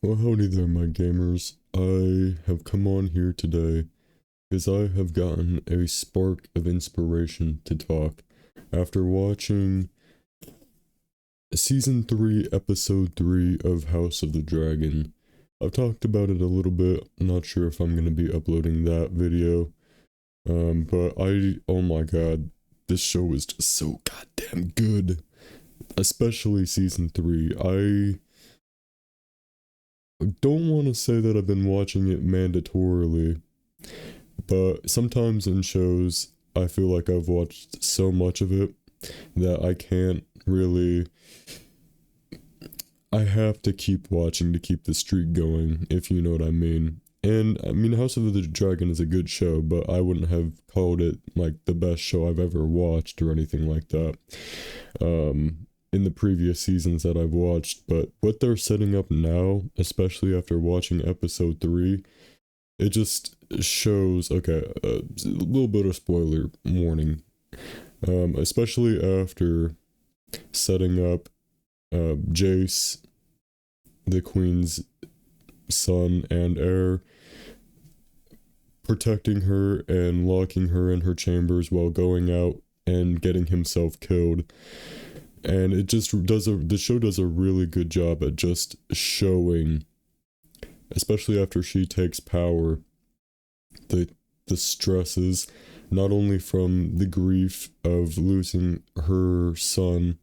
Well, howdy there, my gamers. I have come on here today because I have gotten a spark of inspiration to talk after watching Season 3, Episode 3 of House of the Dragon. I've talked about it a little bit, not sure if I'm going to be uploading that video, but oh my god, this show is just so goddamn good, especially Season 3. I don't want to say that I've been watching it mandatorily, but sometimes in shows, I feel like I've watched so much of it that I can't really. I have to keep watching to keep the streak going, if you know what I mean. And I mean, House of the Dragon is a good show, but I wouldn't have called it like the best show I've ever watched or anything like that. In the previous seasons that I've watched, but what they're setting up now, especially after watching episode 3, it just shows, okay, a little bit of spoiler warning, especially after setting up Jace, the queen's son and heir, protecting her and locking her in her chambers while going out and getting himself killed. And it just the show does a really good job at just showing, especially after she takes power, the stresses, not only from the grief of losing her son,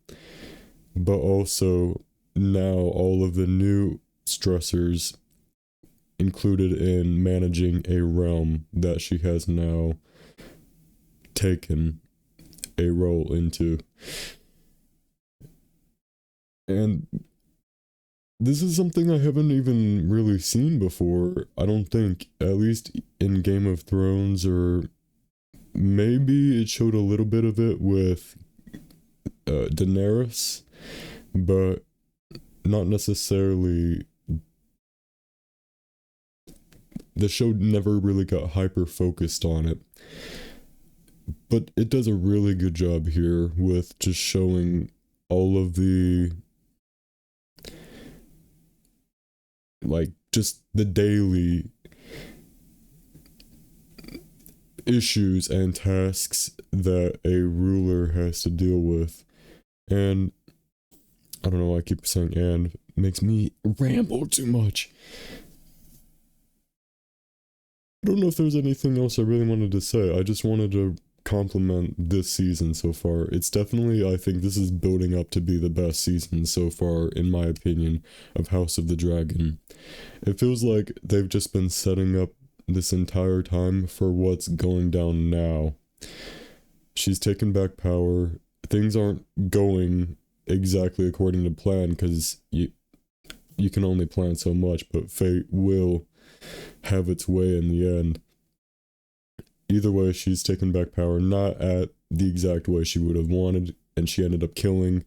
but also now all of the new stressors included in managing a realm that she has now taken a role into. And this is something I haven't even really seen before, I don't think, at least in Game of Thrones, or maybe it showed a little bit of it with Daenerys, but not necessarily. The show never really got hyper focused on it, but it does a really good job here with just showing all of the, like, just the daily issues and tasks that a ruler has to deal with. And I don't know, I keep saying and, makes me ramble too much. I don't know if there's anything else I really wanted to say. I just wanted to compliment this season so far. It's definitely, I think this is building up to be the best season so far, in my opinion, of House of the Dragon. It feels like they've just been setting up this entire time for what's going down now. She's taken back power. Things aren't going exactly according to plan, because you can only plan so much, but fate will have its way in the end. Either way, she's taken back power, not at the exact way she would have wanted, and she ended up killing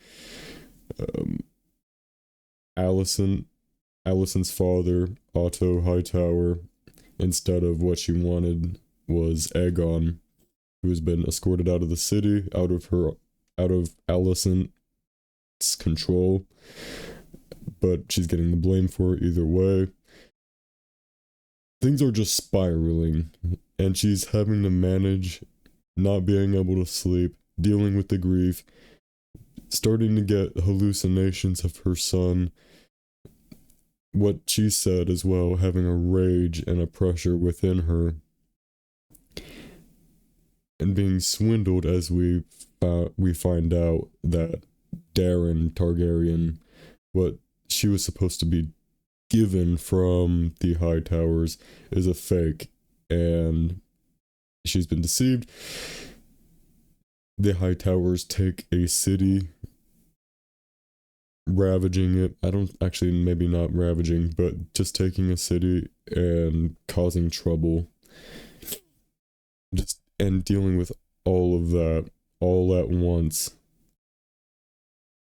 Alicent's father, Otto Hightower, instead of what she wanted was Aegon, who has been escorted out of the city, out of Alicent's control, but she's getting the blame for it either way. Things are just spiraling, and she's having to manage not being able to sleep, dealing with the grief, starting to get hallucinations of her son. What she said as well, having a rage and a pressure within her, and being swindled as we find out that Darren Targaryen, what she was supposed to be given from the Hightowers, is a fake, and she's been deceived. The Hightowers take a city, ravaging it. I don't actually, maybe not ravaging, but just taking a city and causing trouble. Just and dealing with all of that all at once.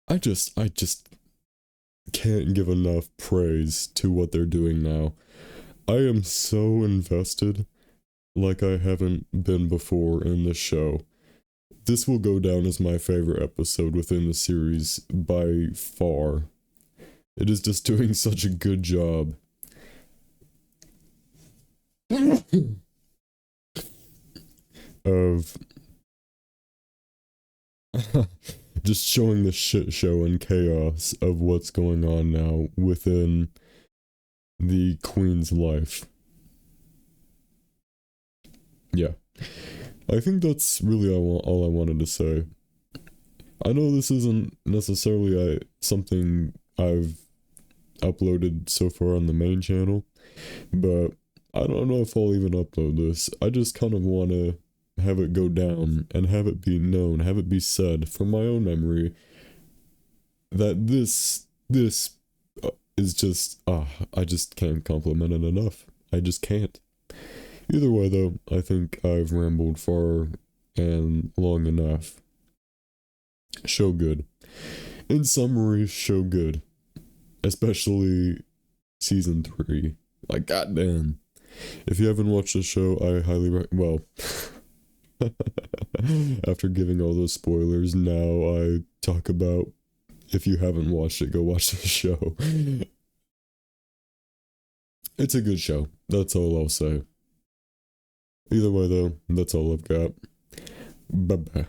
I just can't give enough praise to what they're doing now. I am so invested, like I haven't been before in this show. This will go down as my favorite episode within the series by far. It is just doing such a good job of just showing the shit show and chaos of what's going on now within the queen's life. Yeah. I think that's really all I wanted to say. I know this isn't necessarily something I've uploaded so far on the main channel, but I don't know if I'll even upload this. I just kind of want to have it go down and have it be known, have it be said from my own memory that this is just, I just can't compliment it enough. I just can't. Either way though, I think I've rambled far and long enough. Show good. In summary, show good. Especially season 3. Like, goddamn. If you haven't watched the show, I highly well, after giving all those spoilers, now I talk about, if you haven't watched it, go watch the show. It's a good show. That's all I'll say. Either way though, that's all I've got. Bye-bye.